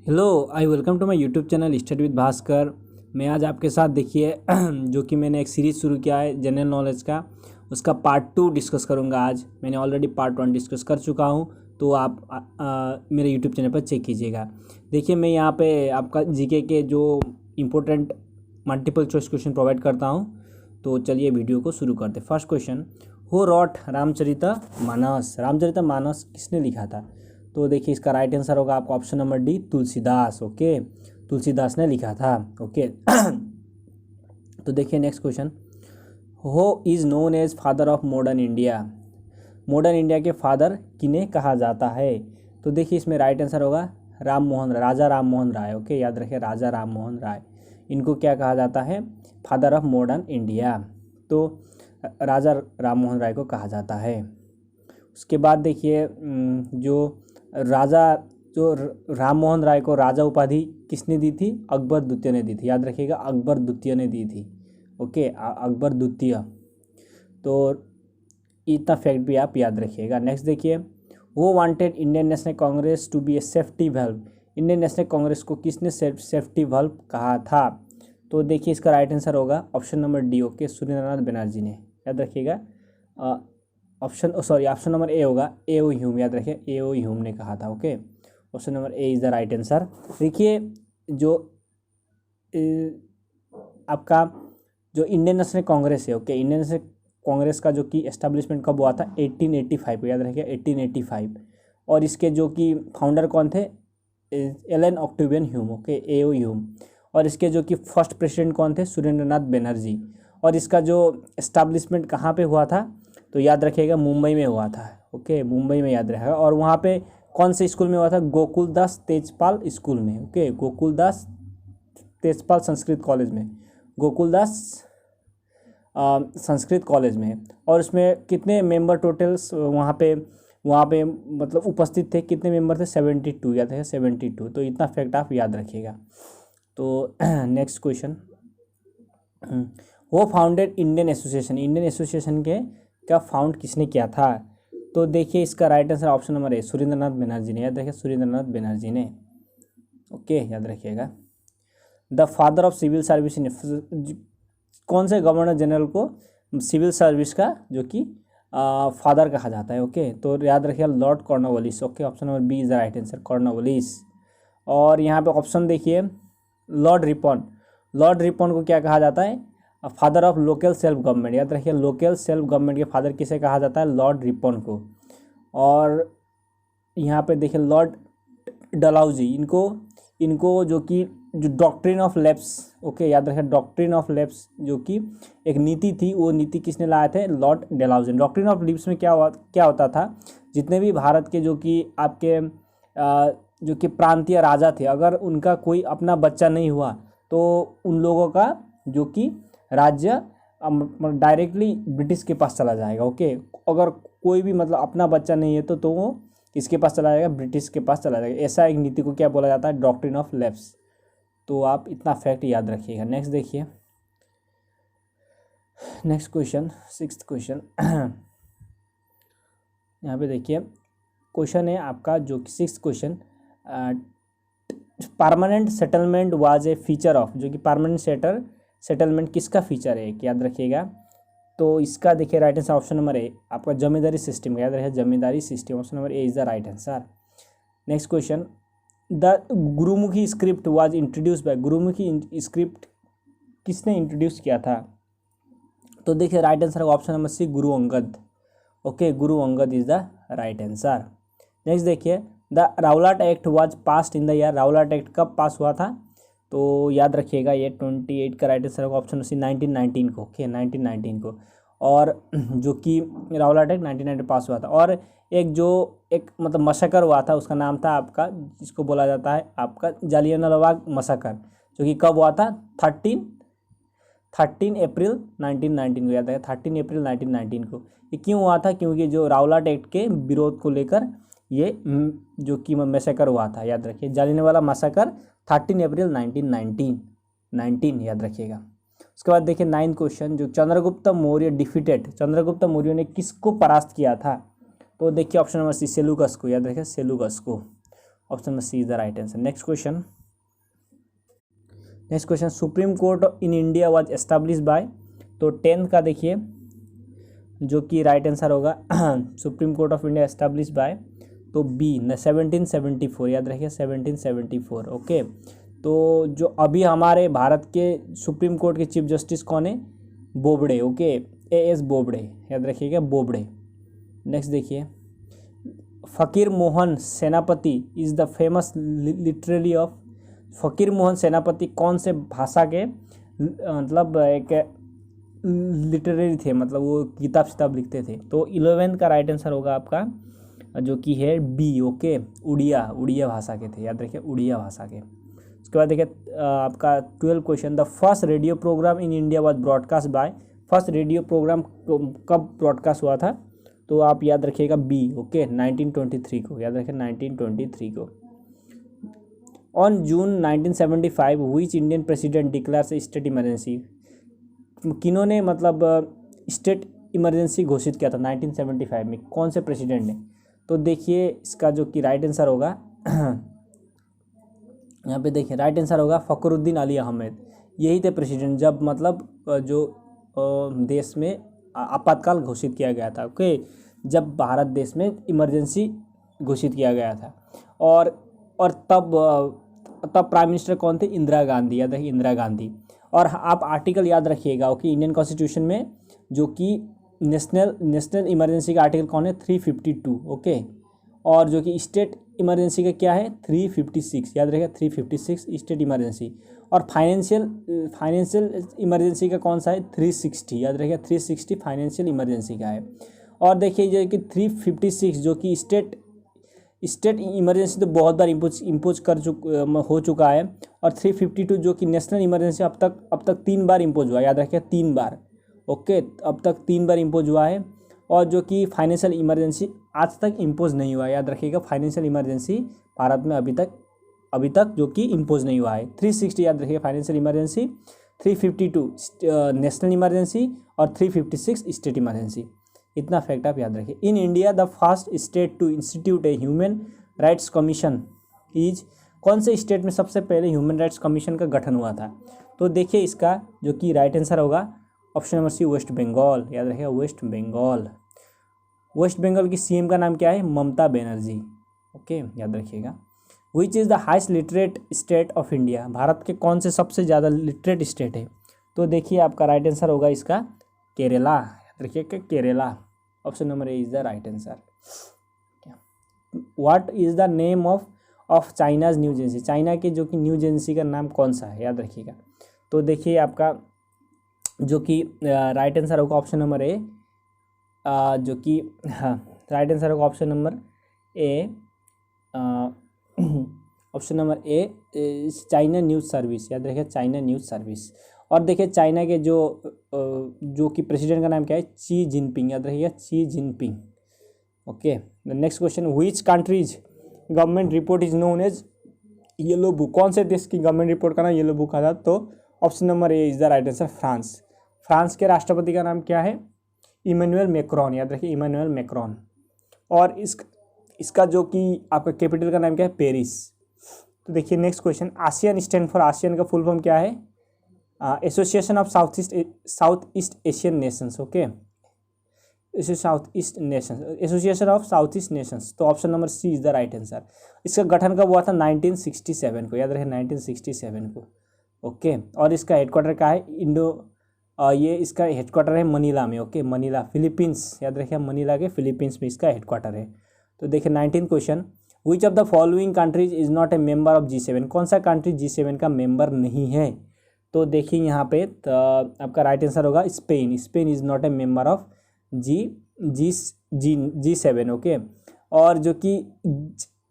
Hello I welcome to my YouTube channel study with Bhaskar. मैं आज आपके साथ देखिए जो कि मैंने एक सीरीज़ शुरू किया है जनरल नॉलेज का, उसका पार्ट 2 डिस्कस करूंगा। आज मैंने ऑलरेडी पार्ट 1 डिस्कस कर चुका हूं, तो आप मेरे यूट्यूब चैनल पर चेक कीजिएगा। देखिए मैं यहाँ पे आपका जीके के जो important multiple choice question provide करता हूँ। तो चलिए वीडियो को शुरू करते। First question, who rot Ramcharitmanas. Ramcharitmanas किसने लिखा था? तो देखिए इसका राइट आंसर होगा आपका option number D, Tulsidas. Okay, Tulsidas ने लिखा था। ओके तो देखिए next question, who is known as father of modern India. Modern India के फादर किन्हें कहा जाता है? तो देखिए इसमें राइट आंसर होगा राजा राम मोहन राय। ओके, याद रखिए राजा राम मोहन राय, इनको क्या कहा जाता है? Father of modern India. तो राजा राम मोहन राय को कहा जाता है। उसके बाद देखिए राम मोहन राय को राजा उपाधि किसने दी थी? अकबर द्वितीय ने दी थी। याद रखिएगा अकबर द्वितीय ने दी थी। ओके, अकबर द्वितीय। तो इतना फैक्ट भी आप याद रखिएगा। नेक्स्ट देखिए, वो wanted Indian National Congress to be a safety valve. Indian National Congress को किसने सेफ्टी वैल्व कहा था? तो देखिए इसका राइट आंसर होगा option number D. Okay, Surendranath Banerjee ने। याद रखिएगा ऑप्शन नंबर ए होगा, ए ओ ह्यूम। याद रखिए ए ओ ह्यूम ने कहा था। Okay, option number A is the right answer. देखिए जो आपका जो इंडियन नेशनल कांग्रेस है, ओके, इंडियन नेशनल कांग्रेस का जो कि एस्टेब्लिशमेंट कब हुआ था? 1885 को। याद रखिए 1885। और इसके जो कि फाउंडर कौन थे? Allan Octavian Hume. Okay, A O Hume. और इसके जो कि फर्स्ट प्रेसिडेंट कौन थे? सुरेंद्रनाथ बनर्जी। और इसका जो एस्टेब्लिशमेंट कहाँ पे हुआ था? तो याद रखिएगा मुंबई में हुआ था। ओके, मुंबई में याद रखेगा। और वहाँ पे कौन से स्कूल में हुआ था? गोकुलदास तेजपाल स्कूल में। ओके, गोकुलदास तेजपाल संस्कृत कॉलेज में, गोकुलदास संस्कृत कॉलेज में। और उसमें कितने मेंबर टोटल्स वहाँ पे मतलब उपस्थित थे? कितने मेंबर थे? 72। याद है 72। तो इतना फैक्ट आप याद रखिएगा। तो next question, who founded Indian Association. Indian Association के क्या फाउंड किसने किया था? तो देखिए इसका right answer option number A, Surendranath Banerjee ने। याद रखिए सुरेंद्रनाथ बनर्जी ने। ओके, याद रखिएगा। The father of civil service in, कौन से गवर्नर जनरल को सिविल सर्विस का जो कि फादर कहा जाता है? ओके, तो याद रखिए Lord Cornwallis. Okay, option number B is the right answer, Cornwallis. और यहाँ पे ऑप्शन देखिए लॉर्ड रिपन। लॉर्ड रिपन को क्या कहा जाता है? Father of local self government. याद रखिए लोकल सेल्फ गवर्नमेंट के फादर किसे कहा जाता है? लॉर्ड रिपन को। और यहाँ पे देखिए लॉर्ड डलहौजी, इनको जो डॉक्ट्रिन ऑफ लैप्स, ओके, याद रखिए डॉक्ट्रिन ऑफ लैप्स जो कि एक नीति थी, वो नीति किसने लाए थे? Lord Dalhousie. Doctrine of lapse में क्या होता था? जितने भी भारत के जो कि आपके जो कि प्रांतीय राजा थे, अगर उनका कोई अपना बच्चा नहीं हुआ तो उन लोगों का जो कि राज्य डायरेक्टली ब्रिटिश के पास चला जाएगा। ओके, अगर कोई भी मतलब अपना बच्चा नहीं है तो वो इसके पास चला जाएगा, ब्रिटिश के पास चला जाएगा। ऐसा एक नीति को क्या बोला जाता है? Doctrine of lapse. तो आप इतना फैक्ट याद रखिएगा। नेक्स्ट देखिए, नेक्स्ट क्वेश्चन, सिक्स्थ क्वेश्चन। यहाँ पे देखिए क्वेश्चन है आपका जो कि sixth question, permanent settlement was a feature of, जो कि परमानेंट सेटलमेंट किसका फीचर है? याद रखिएगा। तो इसका देखिए right answer option number A, आपका जमींदारी सिस्टम। याद रखिए zamindari system, option number A is the right answer. Next question, the Gurmukhi script was introduce by. Gurmukhi script किसने इंट्रोड्यूस किया था? तो देखिए right answer option number C, Guru Angad. Okay, Guru Angad is the right answer. Next देखिए, the Rowlatt act was passed in the year. Rowlatt act कब pass हुआ था? तो याद रखिएगा ये 28 का राइट आंसर होगा ऑप्शन सी, 1919 को। ओके, 1919 को। और जो कि राउलाट एक्ट 1919 पास हुआ था। और एक मतलब मसकर हुआ था, उसका नाम था आपका, जिसको बोला जाता है आपका जालियनवाला बाग मसकर, जो कि कब हुआ था? 13 अप्रैल 1919 को। याद है 13 अप्रैल 1919 को। ये क्यों हुआ था? क्योंकि जो राउलाट एक्ट के विरोध को लेकर ये जो कि मैसेकर हुआ था। याद रखिए जालियनवाला मैसेकर 13 अप्रैल 1919 याद रखिएगा। उसके बाद देखिए 9th क्वेश्चन, जो चंद्रगुप्त मौर्य डिफीटेड, चंद्रगुप्त मौर्य ने किसको परास्त किया था? तो देखिए ऑप्शन नंबर सी, सेलूकस को। याद रखिए सेलूकस को। Option number C is the right answer. Next question, Supreme Court in India was establish by, तो 10th का देखिए जो कि राइट आंसर होगा Supreme Court of India establish by, तो बी 1774, याद रखिए 1774। ओके, तो जो अभी हमारे भारत के सुप्रीम कोर्ट के चीफ जस्टिस कौन है? बोबड़े। ओके, एएस बोबड़े, याद रखिएगा बोबड़े। नेक्स्ट देखिए, फ़कीर मोहन सेनापति is the famous literary of, फ़कीर मोहन सेनापति कौन से भाषा के मतलब एक लिटरेरी थे, मतलब वो किताब लिखते थे। तो 11th का राइट आंसर होगा आपका जो कि है बी। ओके, उड़िया भाषा के थे, याद रखिए उड़िया भाषा के। उसके बाद देखिए आपका 12 question, the first radio program in India was broadcast by, first radio program कब ब्रॉडकास्ट हुआ था? तो आप याद रखिएगा बी। ओके, 1923 को, याद रखिए 1923 को। On June 1975 which Indian president declares state emergency, किन्होंने मतलब स्टेट इमरजेंसी घोषित किया था 1975 में, कौन से प्रेसिडेंट ने? तो देखिए इसका जो कि राइट आंसर होगा यहाँ पे देखिए राइट आंसर होगा फ़खरुद्दीन अली अहमद। यही थे प्रेसिडेंट जब मतलब जो देश में आपातकाल घोषित किया गया था। ओके, जब भारत देश में इमरजेंसी घोषित किया गया था। और तब प्राइम मिनिस्टर कौन थे? इंदिरा गांधी, याद रखिए इंदिरा गांधी। और आप आर्टिकल याद रखिएगा, ओके, इंडियन कॉन्स्टिट्यूशन में जो कि नेशनल इमरजेंसी का आर्टिकल कौन है? 352। ओके, और जो कि स्टेट इमरजेंसी का क्या है? 356, याद रखिएगा 356 स्टेट इमरजेंसी। और फाइनेंशियल इमरजेंसी का कौन सा है? 360, याद रखिएगा 360 फाइनेंशियल इमरजेंसी का है। और देखिए जो कि 356 जो कि स्टेट इमरजेंसी तो बहुत बार इम्पोज हो चुका है। और 352 जो कि नेशनल इमरजेंसी अब तक 3 बार इम्पोज हुआ, याद रखिए 3 बार। ओके, अब तक 3 बार इम्पोज हुआ है। और जो कि फाइनेंशियल इमरजेंसी आज तक इम्पोज नहीं हुआ है, याद रखिएगा फाइनेंशियल इमरजेंसी भारत में अभी तक जो कि इम्पोज नहीं हुआ है। 360 याद रखिएगा फाइनेंशियल इमरजेंसी, 352 नेशनल इमरजेंसी और 356 स्टेट इमरजेंसी। इतना फैक्ट आप याद रखिए। In India the first state to institute a human rights commission is, कौन से स्टेट में सबसे पहले ह्यूमन राइट्स कमीशन का गठन हुआ था? तो देखिए इसका जो कि राइट आंसर होगा option number C West Bengal, याद रखिएगा वेस्ट बंगाल। वेस्ट बंगाल की सीएम का नाम क्या है? ममता बनर्जी। ओके, याद रखिएगा। Which is the highest literate state of India, Bharat के कौन से सबसे ज़्यादा लिटरेट स्टेट है? तो देखिए आपका राइट आंसर होगा इसका केरला, याद रखिएगा Kerala. Option number A is the right answer. What is the name of China's news agency, China की जो कि न्यूज एजेंसी का नाम कौन सा है? याद रखिएगा। तो देखिए आपका जो कि राइट आंसर होगा ऑप्शन नंबर ए, जो कि हाँ राइट आंसर होगा option number A, option number A China news service, याद रखिए चाइना न्यूज़ सर्विस। और देखिए चाइना के जो कि प्रेसिडेंट का नाम क्या है? शी जिनपिंग, याद रखिएगा Xi Jinping. Okay, the next question, which countries government report is known as yellow book, कौन से देश की गवर्नमेंट रिपोर्ट का नाम येलो बुक आता? तो option number A is the right answer France. France के राष्ट्रपति का नाम क्या है? इमैनुअल मैक्रोन, याद रखिए इमैनुअल मैक्रोन। और इसका जो कि आपका कैपिटल का नाम क्या है? पेरिस। तो देखिए next question, ASEAN stand for, ASEAN का फुल फॉर्म क्या है? Association of south east Asian nations. Okay, association of south east nations. तो option number C is the right answer. इसका गठन कब हुआ था? 1967 को, याद रखिए 1967 को। ओके, और इसका हेडक्वार्टर का है ये इसका हेडक्वार्टर है मनीला में। ओके, मनीला फिलीपींस, याद रखिए मनीला के फिलीपींस में इसका हेडक्वार्टर है। तो देखिए 19th question, which of the following countries is not a member of G7, कौन सा कंट्री G7 का मेंबर नहीं है? तो देखिए यहाँ पे आपका राइट आंसर होगा Spain, Spain is not a member of G7। Okay, और जो कि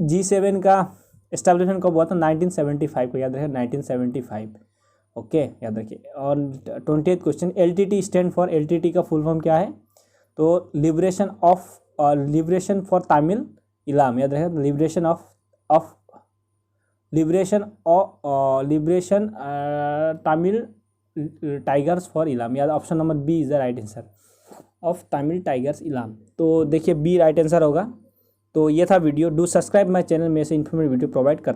G7 का एस्टेब्लिशमेंट कब हुआ था? 1975 को, याद रखिए 1975। ओके, याद रखिए। और 20th question, LTT stand for, LTT का फुल फॉर्म क्या है? तो लिबरेशन फॉर तमिल इलाम, याद रखिए liberation Tamil tigers for Eelam, याद option number B is the right answer of Tamil tigers Eelam. तो देखिए बी राइट आंसर होगा। तो ये था video. Do subscribe my channel में से इन्फॉर्मेटिव वीडियो प्रोवाइड करता